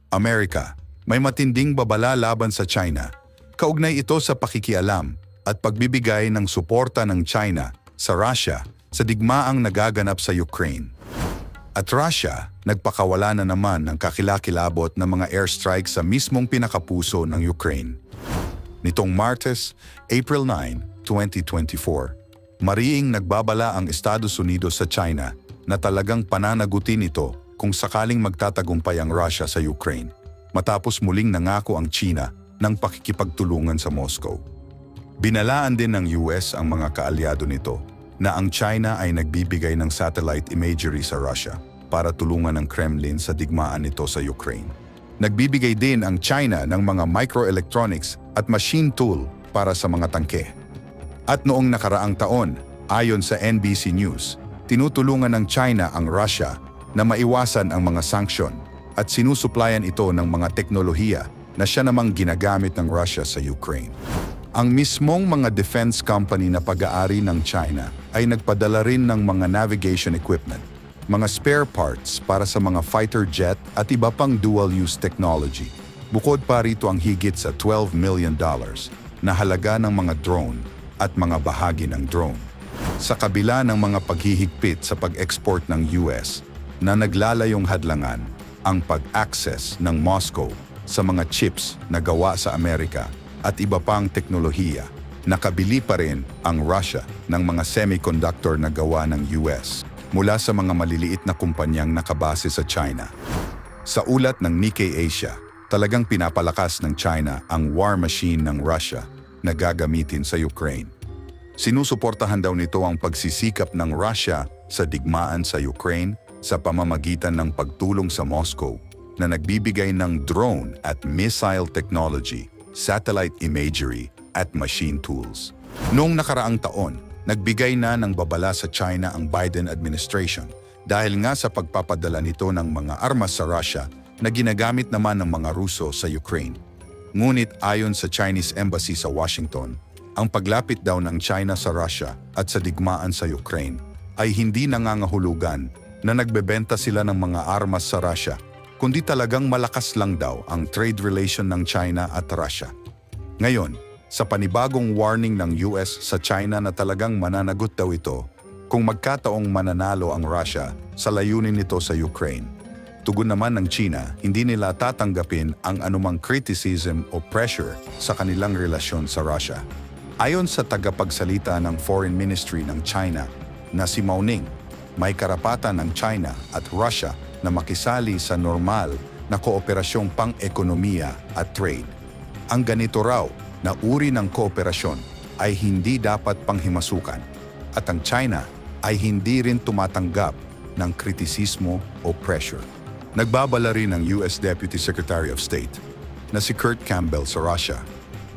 Amerika, may matinding babala laban sa China. Kaugnay ito sa pakikialam at pagbibigay ng suporta ng China sa Russia sa digmaang nagaganap sa Ukraine. At Russia, nagpakawala na naman ng kakilakilabot na mga airstrike sa mismong pinakapuso ng Ukraine. Nitong Martes, April 9, 2024, mariing nagbabala ang Estados Unidos sa China na talagang pananagutin ito kung sakaling magtatagumpay ang Russia sa Ukraine, matapos muling nangako ang China ng pakikipagtulungan sa Moscow. Binalaan din ng US ang mga kaalyado nito na ang China ay nagbibigay ng satellite imagery sa Russia para tulungan ng Kremlin sa digmaan nito sa Ukraine. Nagbibigay din ang China ng mga microelectronics at machine tool para sa mga tangke. At noong nakaraang taon, ayon sa NBC News, tinutulungan ng China ang Russia na maiwasan ang mga sanksyon at sinusuplayan ito ng mga teknolohiya na siya namang ginagamit ng Russia sa Ukraine. Ang mismong mga defense company na pag-aari ng China ay nagpadala rin ng mga navigation equipment, mga spare parts para sa mga fighter jet at iba pang dual-use technology. Bukod pa rito ang higit sa $12 million na halaga ng mga drone at mga bahagi ng drone. Sa kabila ng mga paghihigpit sa pag-export ng US na naglalayong hadlangan ang pag-access ng Moscow sa mga chips na gawa sa Amerika at iba pang teknolohiya, nakabili pa rin ang Russia ng mga semiconductor na gawa ng US mula sa mga maliliit na kumpanyang nakabase sa China. Sa ulat ng Nikkei Asia, talagang pinapalakas ng China ang war machine ng Russia na gagamitin sa Ukraine. Sinusuportahan daw nito ang pagsisikap ng Russia sa digmaan sa Ukraine sa pamamagitan ng pagtulong sa Moscow na nagbibigay ng drone at missile technology, satellite imagery at machine tools. Noong nakaraang taon, nagbigay na ng babala sa China ang Biden administration dahil nga sa pagpapadala nito ng mga armas sa Russia na ginagamit naman ng mga Ruso sa Ukraine. Ngunit ayon sa Chinese Embassy sa Washington, ang paglapit daw ng China sa Russia at sa digmaan sa Ukraine ay hindi nangangahulugan na nagbebenta sila ng mga armas sa Russia, kundi talagang malakas lang daw ang trade relation ng China at Russia. Ngayon, sa panibagong warning ng US sa China na talagang mananagot daw ito kung magkataong mananalo ang Russia sa layunin nito sa Ukraine. Tugon naman ng China, hindi nila tatanggapin ang anumang criticism o pressure sa kanilang relasyon sa Russia. Ayon sa tagapagsalita ng Foreign Ministry ng China na si Mao Ning, may karapatan ng China at Russia na makisali sa normal na kooperasyong pang-ekonomiya at trade. Ang ganito raw na uri ng kooperasyon ay hindi dapat panghimasukan at ang China ay hindi rin tumatanggap ng kritisismo o pressure. Nagbabala rin ang US Deputy Secretary of State na si Kurt Campbell sa Russia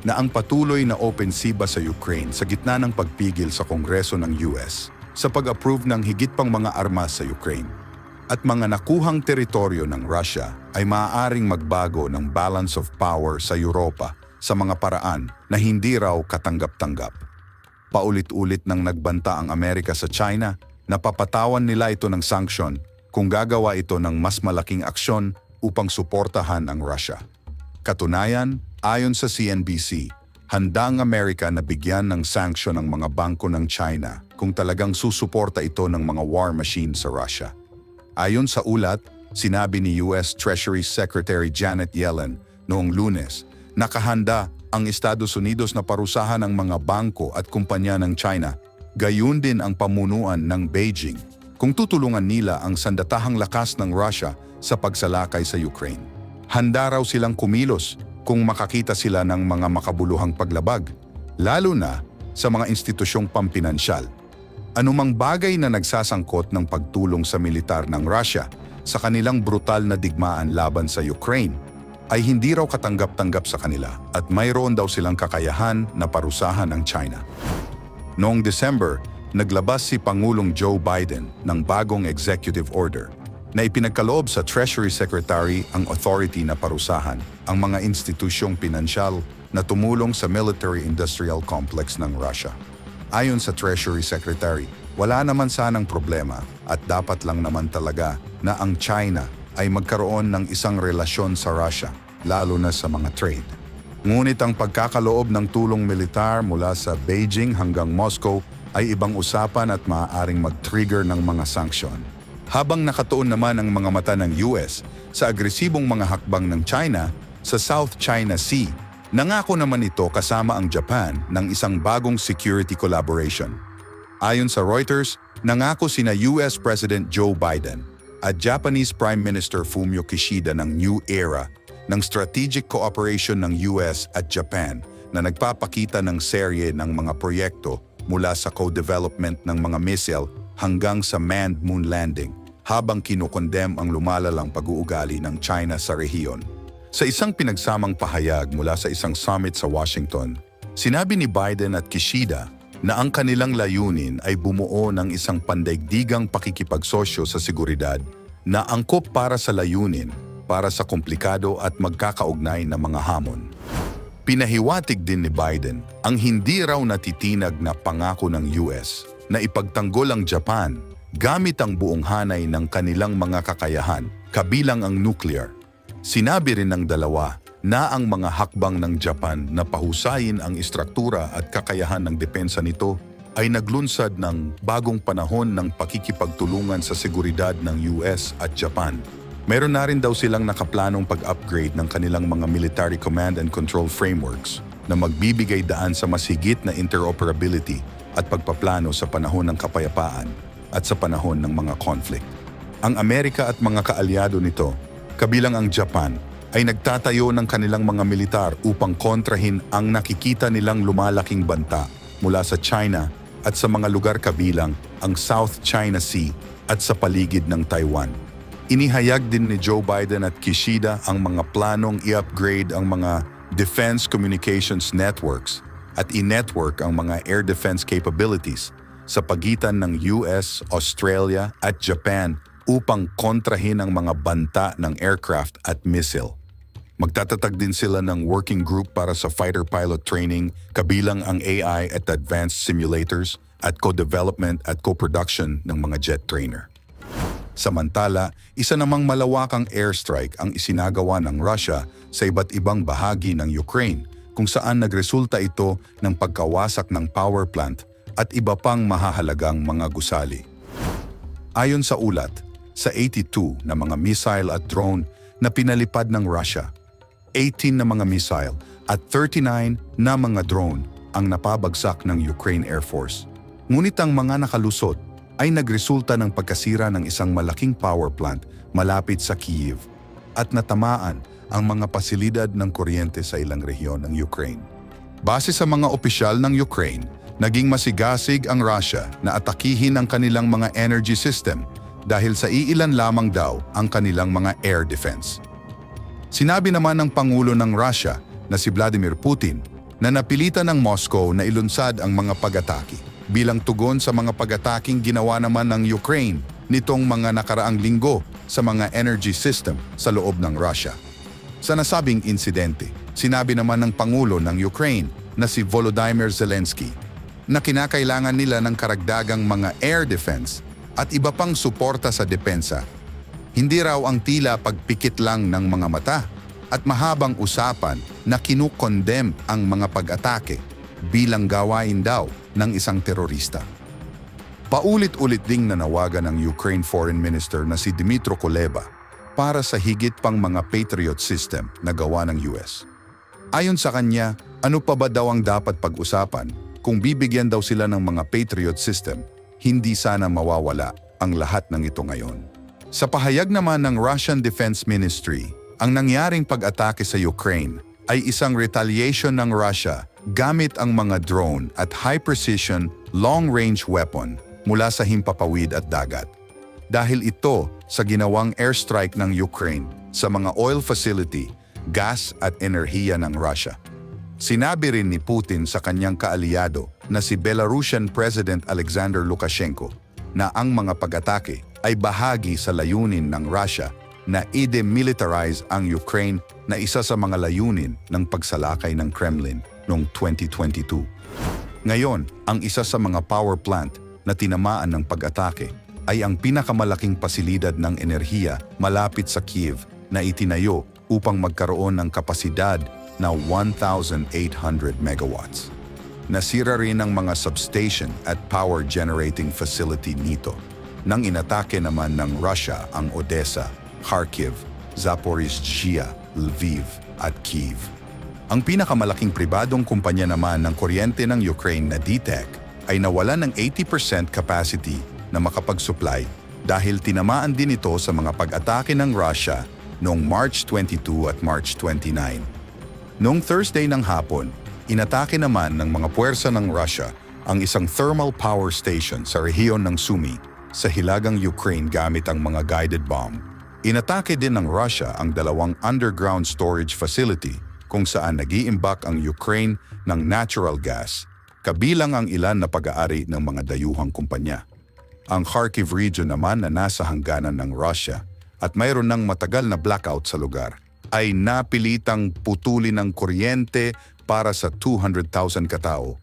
na ang patuloy na opensiba sa Ukraine sa gitna ng pagpigil sa Kongreso ng US sa pag-approve ng higit pang mga armas sa Ukraine at mga nakuhang teritoryo ng Russia ay maaaring magbago ng balance of power sa Europa sa mga paraan na hindi raw katanggap-tanggap. Paulit-ulit nang nagbanta ang Amerika sa China na papatawan nila ito ng sanksyon kung gagawa ito ng mas malaking aksyon upang suportahan ang Russia. Katunayan, ayon sa CNBC, handa ang Amerika na bigyan ng sanksyon ang mga bangko ng China kung talagang susuporta ito ng mga war machine sa Russia. Ayon sa ulat, sinabi ni US Treasury Secretary Janet Yellen noong Lunes, nakahanda ang Estados Unidos na parusahan ang mga bangko at kumpanya ng China, gayon din ang pamunuan ng Beijing kung tutulungan nila ang sandatahang lakas ng Russia sa pagsalakay sa Ukraine. Handa raw silang kumilos kung makakita sila ng mga makabuluhang paglabag, lalo na sa mga institusyong pampinansyal. Anumang bagay na nagsasangkot ng pagtulong sa militar ng Russia sa kanilang brutal na digmaan laban sa Ukraine ay hindi raw katanggap-tanggap sa kanila at mayroon daw silang kakayahan na parusahan ang China. Noong December, naglabas si Pangulong Joe Biden ng bagong executive order na ipinagkaloob sa Treasury Secretary ang authority na parusahan ang mga institusyong pinansyal na tumulong sa military-industrial complex ng Russia. Ayon sa Treasury Secretary, wala naman sanang problema at dapat lang naman talaga na ang China ay magkaroon ng isang relasyon sa Russia, lalo na sa mga trade. Ngunit ang pagkakaloob ng tulong militar mula sa Beijing hanggang Moscow ay ibang usapan at maaaring mag-trigger ng mga sanksyon. Habang nakatuon naman ang mga mata ng US sa agresibong mga hakbang ng China sa South China Sea, nangako naman ito kasama ang Japan ng isang bagong security collaboration. Ayon sa Reuters, nangako sina US President Joe Biden at Japanese Prime Minister Fumio Kishida ng new era ng strategic cooperation ng US at Japan na nagpapakita ng serye ng mga proyekto mula sa co-development ng mga missile hanggang sa manned moon landing habang kinukondem ang lumalalang pag-uugali ng China sa rehiyon. Sa isang pinagsamang pahayag mula sa isang summit sa Washington, sinabi ni Biden at Kishida na ang kanilang layunin ay bumuo ng isang pandaigdigang pakikipagsosyo sa seguridad na angkop para sa layunin, para sa komplikado at magkakaugnay na mga hamon. Pinahiwatig din ni Biden ang hindi raw natitinag na pangako ng US na ipagtanggol ang Japan gamit ang buong hanay ng kanilang mga kakayahan, kabilang ang nuclear. Sinabi rin ng dalawa na ang mga hakbang ng Japan na pahusayin ang istruktura at kakayahan ng depensa nito ay naglunsad ng bagong panahon ng pakikipagtulungan sa seguridad ng US at Japan. Meron na rin daw silang nakaplanong pag-upgrade ng kanilang mga military command and control frameworks na magbibigay daan sa mas higit na interoperability at pagpaplano sa panahon ng kapayapaan at sa panahon ng mga conflict. Ang Amerika at mga kaalyado nito, kabilang ang Japan, ay nagtatayo ng kanilang mga militar upang kontrahin ang nakikita nilang lumalaking banta mula sa China at sa mga lugar kabilang ang South China Sea at sa paligid ng Taiwan. Inihayag din ni Joe Biden at Kishida ang mga planong i-upgrade ang mga defense communications networks at i-network ang mga air defense capabilities sa pagitan ng US, Australia at Japan upang kontrahin ang mga banta ng aircraft at missile. Magtatatag din sila ng working group para sa fighter pilot training, kabilang ang AI at advanced simulators at co-development at co-production ng mga jet trainer. Samantala, isa namang malawakang airstrike ang isinagawa ng Russia sa iba't ibang bahagi ng Ukraine kung saan nagresulta ito ng pagkawasak ng power plant at iba pang mahahalagang mga gusali. Ayon sa ulat, sa 82 na mga missile at drone na pinalipad ng Russia, 18 na mga missile at 39 na mga drone ang napabagsak ng Ukraine Air Force. Ngunit ang mga nakalusot ay nagresulta ng pagkasira ng isang malaking power plant malapit sa Kyiv at natamaan ang mga pasilidad ng kuryente sa ilang rehiyon ng Ukraine. Base sa mga opisyal ng Ukraine, naging masigasig ang Russia na atakihin ang kanilang mga energy system dahil sa iilan lamang daw ang kanilang mga air defense. Sinabi naman ng Pangulo ng Russia na si Vladimir Putin na napilitan ng Moscow na ilunsad ang mga pag-atake bilang tugon sa mga pag-ataking ginawa naman ng Ukraine nitong mga nakaraang linggo sa mga energy system sa loob ng Russia. Sa nasabing insidente, sinabi naman ng Pangulo ng Ukraine na si Volodymyr Zelensky na kinakailangan nila ng karagdagang mga air defense at iba pang suporta sa depensa. Hindi raw ang tila pagpikit lang ng mga mata at mahabang usapan na kinukondem ang mga pag-atake bilang gawain daw ng isang terorista. Paulit-ulit ding nanawagan ng Ukraine Foreign Minister na si Dmytro Kuleba para sa higit pang mga Patriot system na gawa ng US. Ayon sa kanya, ano pa ba daw ang dapat pag-usapan kung bibigyan daw sila ng mga Patriot system? Hindi sana mawawala ang lahat ng ito ngayon. Sa pahayag naman ng Russian Defense Ministry, ang nangyaring pag-atake sa Ukraine ay isang retaliation ng Russia gamit ang mga drone at high-precision, long-range weapon mula sa himpapawid at dagat. Dahil ito sa ginawang airstrike ng Ukraine sa mga oil facility, gas at enerhiya ng Russia. Sinabi rin ni Putin sa kanyang kaalyado na si Belarusian President Alexander Lukashenko na ang mga pag-atake ay bahagi sa layunin ng Russia na i-demilitarize ang Ukraine na isa sa mga layunin ng pagsalakay ng Kremlin noong 2022. Ngayon, ang isa sa mga power plant na tinamaan ng pag-atake ay ang pinakamalaking pasilidad ng enerhiya malapit sa Kyiv na itinayo upang magkaroon ng kapasidad na 1,800 megawatts. Nasira rin ang mga substation at power generating facility nito nang inatake naman ng Russia ang Odessa, Kharkiv, Zaporizhzhia, Lviv at Kyiv. Ang pinakamalaking pribadong kumpanya naman ng kuryente ng Ukraine na DTEK ay nawalan ng 80% capacity na makapag-supply dahil tinamaan din ito sa mga pag-atake ng Russia noong March 22 at March 29. Noong Thursday ng hapon, inatake naman ng mga puwersa ng Russia ang isang thermal power station sa rehiyon ng Sumy sa hilagang Ukraine gamit ang mga guided bomb. Inatake din ng Russia ang dalawang underground storage facility kung saan nag-iimbak ang Ukraine ng natural gas, kabilang ang ilan na pag-aari ng mga dayuhang kumpanya. Ang Kharkiv region naman na nasa hangganan ng Russia at mayroon ng matagal na blackout sa lugar, ay napilitang putulin ng kuryente para sa 200,000 katao.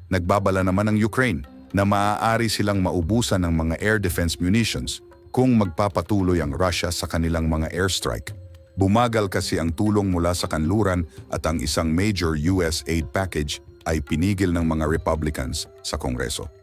Nagbabala naman ang Ukraine na maaari silang maubusan ng mga air defense munitions kung magpapatuloy ang Russia sa kanilang mga airstrike. Bumagal kasi ang tulong mula sa kanluran at ang isang major US aid package ay pinigil ng mga Republicans sa Kongreso.